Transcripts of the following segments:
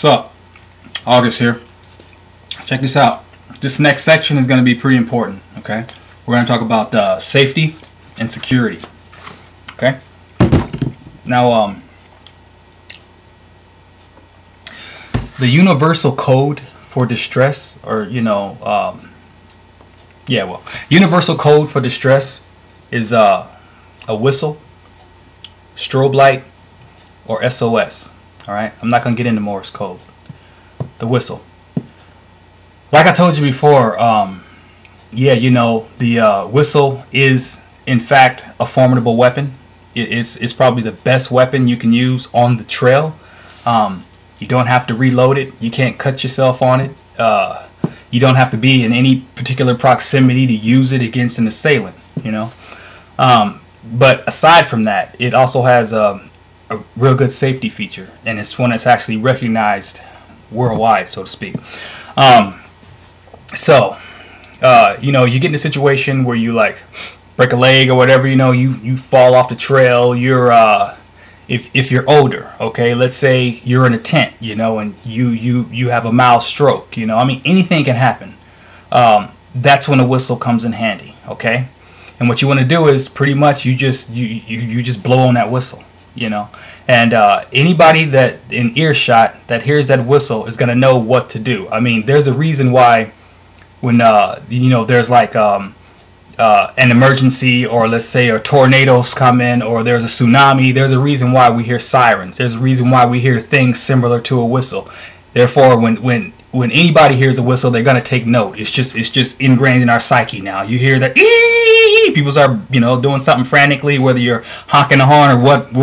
What's up? August here. Check this out. This next section is going to be pretty important, okay? We're going to talk about safety and security, okay? Now, the universal code for distress, or, universal code for distress is a whistle, strobe light, or SOS. All right, I'm not gonna get into Morse code. The whistle. Like I told you before, the whistle is in fact a formidable weapon. It's probably the best weapon you can use on the trail. You don't have to reload it. You can't cut yourself on it. You don't have to be in any particular proximity to use it against an assailant. But aside from that, it also has a real good safety feature, and it's one that's actually recognized worldwide, so to speak. You get in a situation where you like break a leg or whatever, you fall off the trail. You're if you're older, okay, let's say you're in a tent, and you have a mild stroke, anything can happen. That's when a whistle comes in handy, okay? And what you want to do is pretty much you just blow on that whistle. And anybody that in earshot that hears that whistle is going to know what to do. I mean, there's a reason why when there's like an emergency, or let's say a tornadoes come in, or there's a tsunami, there's a reason why we hear sirens. There's a reason why we hear things similar to a whistle. Therefore, when anybody hears a whistle, they're gonna take note. It's just ingrained in our psyche now. You hear that, people start doing something frantically, whether you're honking a horn or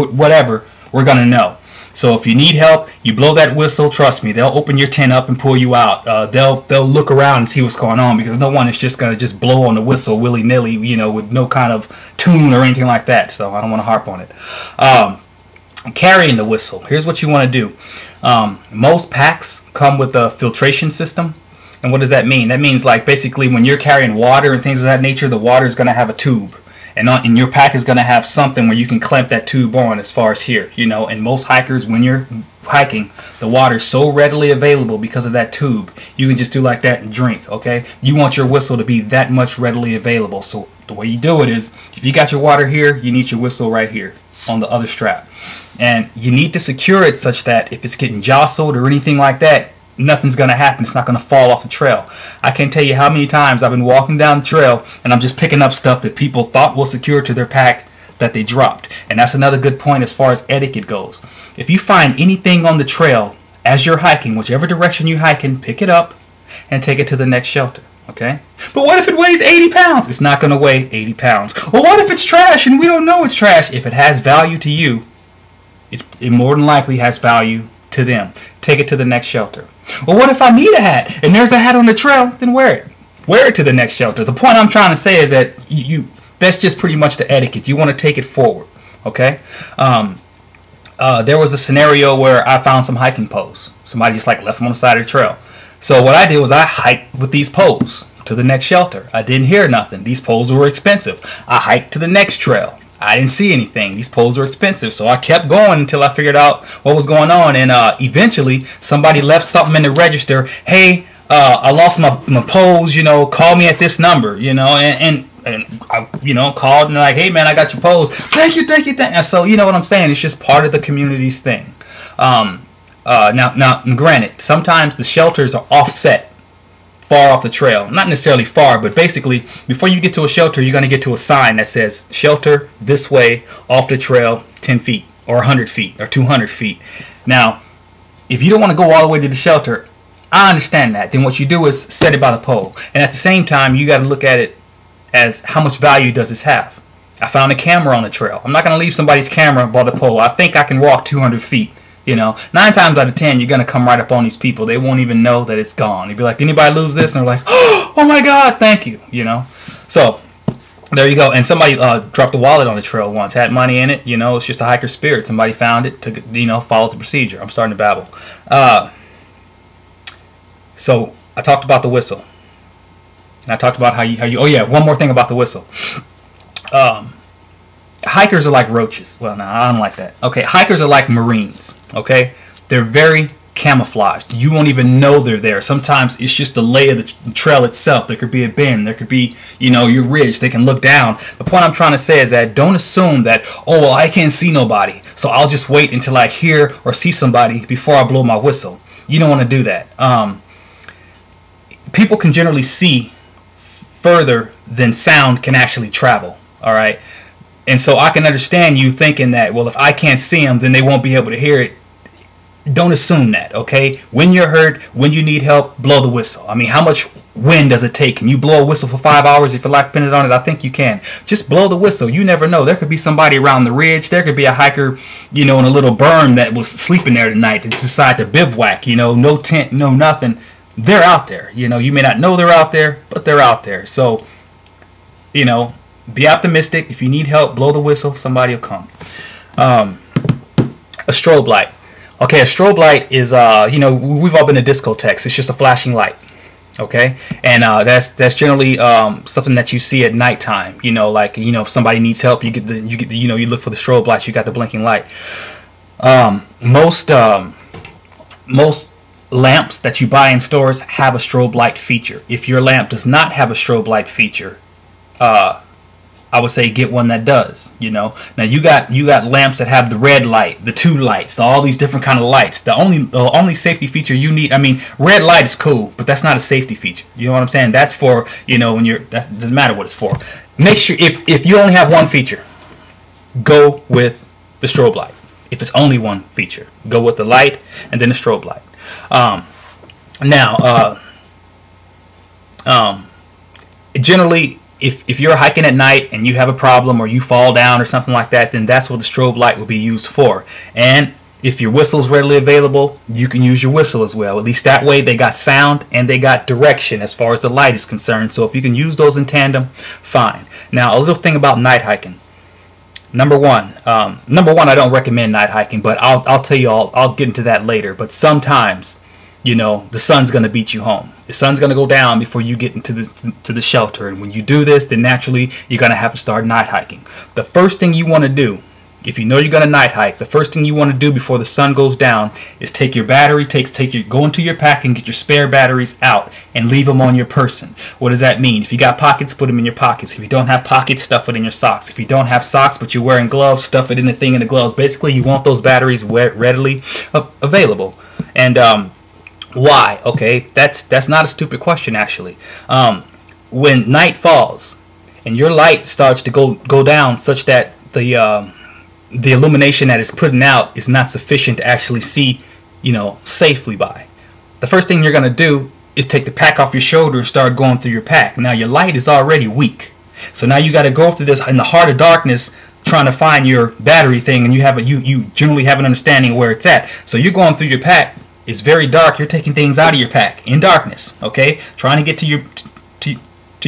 whatever, we're gonna know. So if you need help, you blow that whistle. Trust me, they'll open your tent up and pull you out. They'll look around and see what's going on, because no one is just gonna just blow on the whistle willy nilly, with no kind of tune or anything like that. So I don't want to harp on it. Carrying the whistle. Here's what you want to do. Most packs come with a filtration system. And what does that mean? That means like basically when you're carrying water and things of that nature, the water is going to have a tube. And your pack is going to have something where you can clamp that tube on as far as here. And most hikers, when you're hiking, the water is so readily available because of that tube. You can just do like that and drink, okay? You want your whistle to be that much readily available. So the way you do it is, if you got your water here, you need your whistle right here on the other strap. And you need to secure it such that if it's getting jostled or anything like that, nothing's going to happen. It's not going to fall off the trail. I can't tell you how many times I've been walking down the trail and I'm just picking up stuff that people thought was secure to their pack that they dropped. And that's another good point as far as etiquette goes. If you find anything on the trail as you're hiking, whichever direction you're hiking, pick it up and take it to the next shelter. Okay? But what if it weighs 80 pounds? It's not going to weigh 80 pounds. Well, what if it's trash and we don't know it's trash? If it has value to you, it more than likely has value to them. Take it to the next shelter. Well, what if I need a hat and there's a hat on the trail? Then wear it. Wear it to the next shelter. The point I'm trying to say is that that's just pretty much the etiquette. You want to take it forward. Okay? There was a scenario where I found some hiking poles. Somebody just like left them on the side of the trail. So what I did was I hiked with these poles to the next shelter. I didn't hear nothing. These poles were expensive. I hiked to the next trail. I didn't see anything. These poles were expensive. So I kept going until I figured out what was going on. And eventually somebody left something in the register. Hey, I lost my poles, call me at this number, and I, called and like, hey man, I got your poles. Thank you. And so, you know what I'm saying? It's just part of the community's thing. Now, granted, sometimes the shelters are offset far off the trail. Not necessarily far, but basically, before you get to a shelter, you're going to get to a sign that says, shelter this way, off the trail, 10 feet, or 100 feet, or 200 feet. Now, if you don't want to go all the way to the shelter, I understand that. Then what you do is set it by the pole. And at the same time, you got to look at it as how much value does this have? I found a camera on the trail. I'm not going to leave somebody's camera by the pole. I think I can walk 200 feet. 9 times out of 10, you're going to come right up on these people. They won't even know that it's gone. You'd be like, did anybody lose this? And they're like, oh my God, thank you. So there you go. And somebody dropped a wallet on the trail once, had money in it. It's just a hiker spirit. Somebody found it, took it, followed the procedure. I'm starting to babble. So I talked about the whistle. And I talked about how you, oh yeah, one more thing about the whistle. Hikers are like roaches. Well, no, I don't like that. Okay, hikers are like Marines. Okay, they're very camouflaged. You won't even know they're there. Sometimes it's just the lay of the trail itself. There could be a bend. There could be, you know, your ridge. They can look down. The point I'm trying to say is that don't assume that, oh, well, I can't see nobody, so I'll just wait until I hear or see somebody before I blow my whistle. You don't want to do that. People can generally see further than sound can actually travel. All right. And so I can understand you thinking that, well, if I can't see them, then they won't be able to hear it. Don't assume that, okay? When you're hurt, when you need help, blow the whistle. I mean, how much wind does it take? Can you blow a whistle for 5 hours if your life depends on it? I think you can. Just blow the whistle. You never know. There could be somebody around the ridge. There could be a hiker, you know, in a little berm that was sleeping there tonight that decided to bivouac, you know, no tent, no nothing. They're out there. You know, you may not know they're out there, but they're out there. So, you know, be optimistic. If you need help, blow the whistle. Somebody will come. A strobe light. Okay, a strobe light is, you know, we've all been to discotheques. It's just a flashing light, okay? And that's generally something that you see at nighttime. You know, like, you know, if somebody needs help, you know, you look for the strobe lights. You got the blinking light. Most lamps that you buy in stores have a strobe light feature. If your lamp does not have a strobe light feature, I would say get one that does. You know, now you got lamps that have the red light, the two lights, all these different kind of lights. The only safety feature you need, I mean, red light is cool, but that's not a safety feature. You know what I'm saying? That's for, you know, when that doesn't matter what it's for. Make sure if you only have one feature, go with the strobe light. If it's only one feature, go with the light and then the strobe light. Generally, if you're hiking at night and you have a problem or you fall down or something like that, then that's what the strobe light will be used for. And if your whistle is readily available, you can use your whistle as well. At least that way they got sound and they got direction as far as the light is concerned. So if you can use those in tandem, fine. Now, a little thing about night hiking. Number one, I don't recommend night hiking, but I'll tell you I'll get into that later. But sometimes, you know, the sun's going to beat you home. The sun's going to go down before you get into the shelter. And when you do this, then naturally you're going to have to start night hiking. The first thing you want to do, if you know you're going to night hike, the first thing you want to do before the sun goes down is take your battery, go into your pack and get your spare batteries out and leave them on your person. What does that mean? If you got pockets, put them in your pockets. If you don't have pockets, stuff it in your socks. If you don't have socks but you're wearing gloves, stuff it in the thing in the gloves. Basically, you want those batteries readily available. And why? Okay, that's not a stupid question, actually. When night falls and your light starts to go down such that the illumination that is putting out is not sufficient to actually see, you know, safely by, the first thing you're going to do is take the pack off your shoulder and start going through your pack. Now your light is already weak, so now you got to go through this in the heart of darkness trying to find your battery thing, and you generally have an understanding of where it's at. So you're going through your pack. It's very dark. You're taking things out of your pack in darkness, okay? Trying to get to your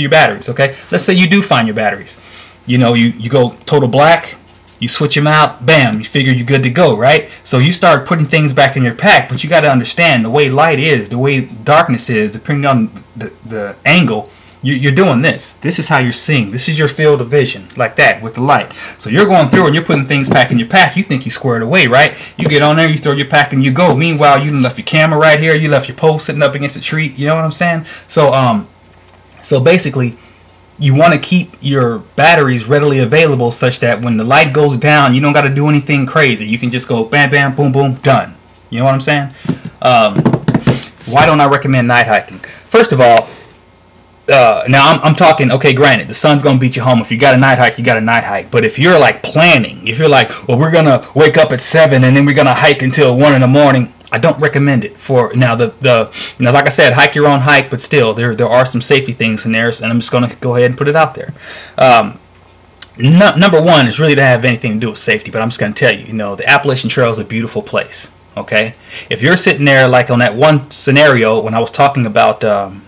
batteries, okay? Let's say you do find your batteries. You know, you go total black, you switch them out, bam, you figure you're good to go, right? So you start putting things back in your pack, but you got to understand the way light is, the way darkness is, depending on the angle. You're doing this. This is how you're seeing. This is your field of vision, like that, with the light. So you're going through and you're putting things back in your pack. You think you squared away, right? You get on there, you throw your pack, and you go. Meanwhile, you left your camera right here. You left your pole sitting up against a tree. You know what I'm saying? So basically, you want to keep your batteries readily available such that when the light goes down, you don't got to do anything crazy. You can just go bam, bam, boom, boom, done. You know what I'm saying? Why don't I recommend night hiking? First of all, now I'm talking, okay, granted, the sun's going to beat you home. If you got a night hike, you got a night hike. But if you're like planning, if you're like, well, we're going to wake up at 7 and then we're going to hike until 1 in the morning, I don't recommend it. For now, now, like I said, hike your own hike, but still, there are some safety things in there, and I'm just going to go ahead and put it out there. Number one is really to have anything to do with safety, but I'm just going to tell you, you know, the Appalachian Trail is a beautiful place, okay? If you're sitting there, like on that one scenario when I was talking about Lone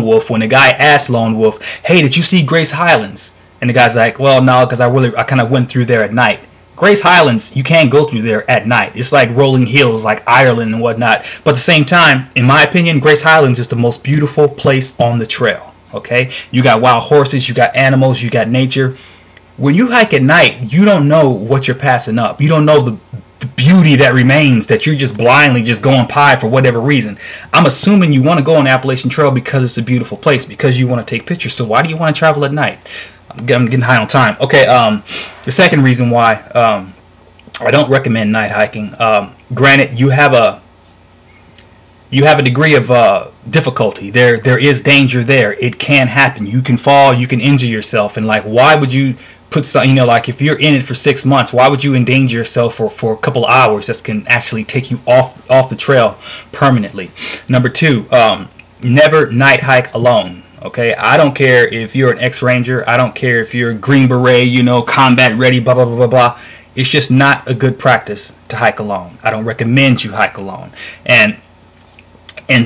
Wolf, when the guy asked Lone Wolf, hey, did you see Grace Highlands? And the guy's like, well, no, because I kind of went through there at night. Grace Highlands, you can't go through there at night. It's like rolling hills, like Ireland and whatnot. But at the same time, in my opinion, Grace Highlands is the most beautiful place on the trail. Okay, you got wild horses, you got animals, you got nature. When you hike at night, you don't know what you're passing up. You don't know the beauty that remains, that you're just blindly just going by for whatever reason. I'm assuming you want to go on the Appalachian Trail because it's a beautiful place, because you want to take pictures. So why do you want to travel at night? I'm getting high on time. Okay, the second reason why I don't recommend night hiking. Granted, you have a degree of difficulty. There is danger there. It can happen. You can fall. You can injure yourself. And like, why would you put some? Like if you're in it for 6 months, why would you endanger yourself for a couple of hours? That can actually take you off the trail permanently. Number two, never night hike alone. Okay, I don't care if you're an ex-ranger. I don't care if you're a Green Beret, combat ready, blah, blah, blah, blah, blah. It's just not a good practice to hike alone. I don't recommend you hike alone. And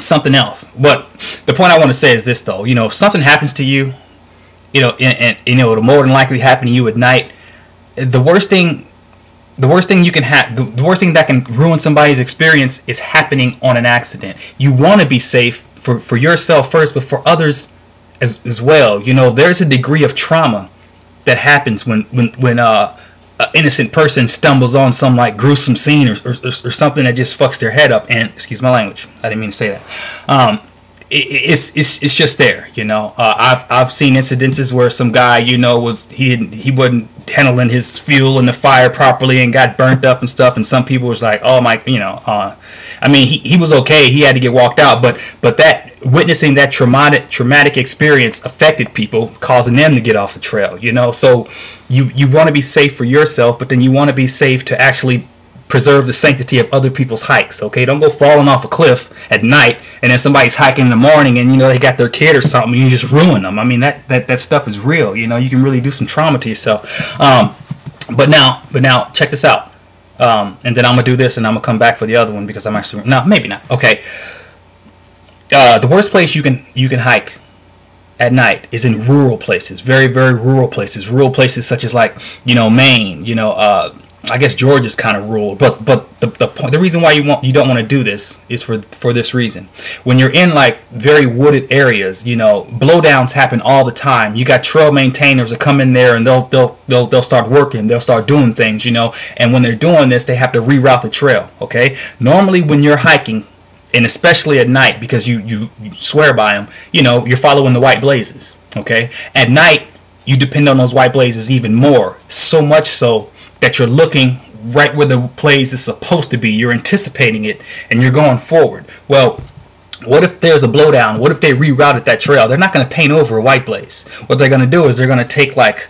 something else. But the point I want to say is this, though. If something happens to you, and it'll more than likely happen to you at night. The worst thing you can have, the worst thing that can ruin somebody's experience is happening on an accident. You want to be safe for yourself first, but for others as well. There's a degree of trauma that happens when an innocent person stumbles on some like gruesome scene or something that just fucks their head up. And excuse my language, I didn't mean to say that. It's just there. I've seen incidences where some guy he wasn't handling his fuel in the fire properly and got burnt up and stuff. And some people was like, oh my, he was okay. He had to get walked out, but that witnessing that traumatic experience affected people, causing them to get off the trail. So you want to be safe for yourself, but then you want to be safe to actually preserve the sanctity of other people's hikes. Okay, don't go falling off a cliff at night and then somebody's hiking in the morning and they got their kid or something and you just ruin them. I mean, that stuff is real. You can really do some trauma to yourself. But now check this out. And then I'm gonna do this and I'm gonna come back for the other one because I'm actually maybe not. Okay. The worst place you can hike at night is in rural places, very, very rural places. Rural places such as like Maine, I guess Georgia's kind of rural, but the reason why you don't want to do this is for this reason. When you're in like very wooded areas, blowdowns happen all the time. You got trail maintainers that come in there and they'll start working, they'll start doing things, and when they're doing this, they have to reroute the trail. Okay, normally when you're hiking, and especially at night, because you swear by them, you're following the white blazes. Okay, at night you depend on those white blazes even more, so much so that you're looking right where the blaze is supposed to be. You're anticipating it, and you're going forward. Well, what if there's a blowdown? What if they rerouted that trail? They're not going to paint over a white blaze. What they're going to do is they're going to take like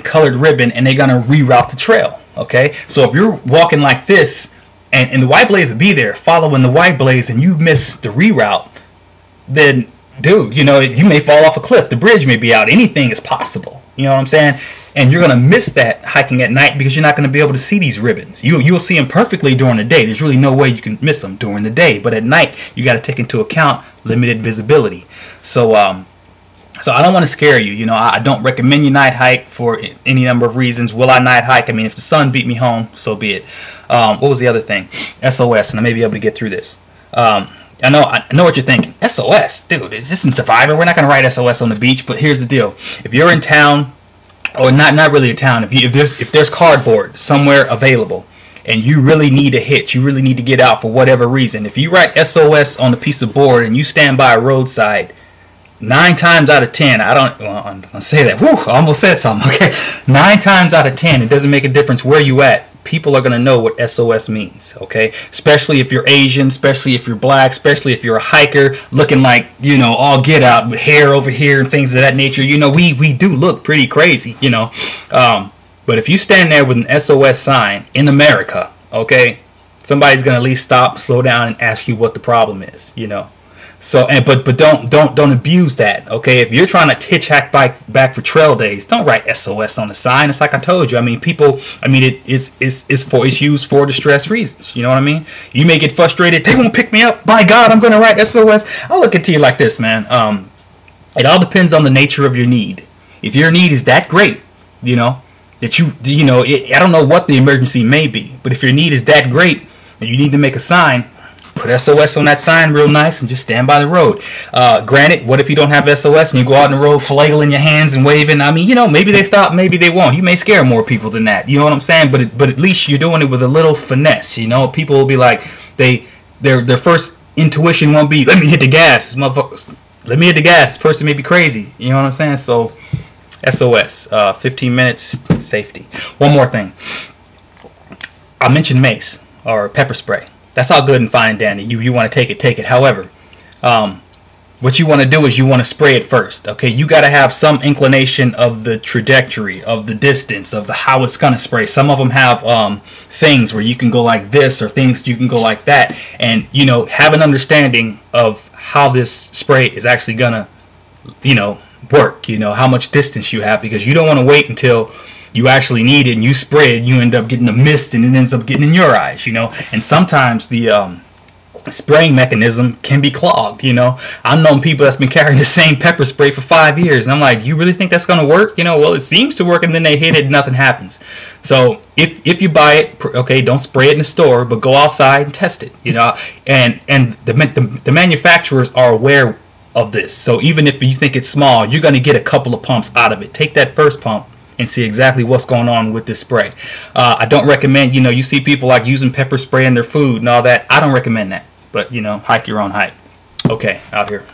colored ribbon, and they're going to reroute the trail. Okay? So if you're walking like this, and the white blaze will be there following the white blaze, and you miss the reroute, then, dude, you may fall off a cliff. The bridge may be out. Anything is possible. You know what I'm saying? And you're going to miss that hiking at night because you're not going to be able to see these ribbons. You'll see them perfectly during the day. There's really no way you can miss them during the day. But at night, you got to take into account limited visibility. So I don't want to scare you. I don't recommend you night hike for any number of reasons. Will I night hike? I mean, if the sun beat me home, so be it. What was the other thing? SOS, and I may be able to get through this. I know what you're thinking. SOS, dude, is this in Survivor? We're not going to write SOS on the beach. But here's the deal: if you're in town, or not really a town, if there's cardboard somewhere available, and you really need a hitch, you really need to get out for whatever reason, if you write SOS on a piece of board and you stand by a roadside, 9 times out of 10, I'm going to say that. Whew, I almost said something. Okay, 9 times out of 10, it doesn't make a difference where you at. People are going to know what SOS means, okay? Especially if you're Asian, especially if you're black, especially if you're a hiker looking like, all get out with hair over here and things of that nature. We do look pretty crazy, But if you stand there with an SOS sign in America, okay, somebody's going to at least stop, slow down, and ask you what the problem is, So, but don't abuse that, okay? If you're trying to hitchhike back for trail days, don't write SOS on the sign. It's like I told you. I mean, it's used for distress reasons. You know what I mean? You may get frustrated. They won't pick me up. By God, I'm going to write SOS. I'll look at you like this, man. It all depends on the nature of your need. If your need is that great, that I don't know what the emergency may be, but if your need is that great and you need to make a sign, put Put SOS on that sign real nice and just stand by the road. Granted, what if you don't have SOS and you go out on the road flailing your hands and waving? I mean, you know, maybe they stop, maybe they won't. You may scare more people than that. You know what I'm saying? But at least you're doing it with a little finesse. You know, people will be like, their first intuition won't be, let me hit the gas. This motherfuckers, let me hit the gas. This person may be crazy. You know what I'm saying? So SOS, 15 minutes, safety. One more thing. I mentioned mace or pepper spray. That's all good and fine, Danny. You want to take it. However, what you want to do is you want to spray it first. Okay, you got to have some inclination of the trajectory, of the distance, of the how it's gonna spray. Some of them have things where you can go like this, or things you can go like that, and you know, have an understanding of how this spray is actually gonna, you know, work. You know how much distance you have, because you don't want to wait until you actually need it and you spray it, you end up getting a mist and it ends up getting in your eyes, you know. And sometimes the spraying mechanism can be clogged, you know. I've known people that's been carrying the same pepper spray for 5 years, and I'm like, you really think that's going to work? You know, well, it seems to work, and then they hit it and nothing happens. So if you buy it, okay, don't spray it in the store, but go outside and test it, you know. And the manufacturers are aware of this. So even if you think it's small, you're going to get a couple of pumps out of it. Take that first pump and see exactly what's going on with this spray. I don't recommend, you know, you see people like using pepper spray in their food and all that. I don't recommend that. But, you know, hike your own hike. Okay, out here.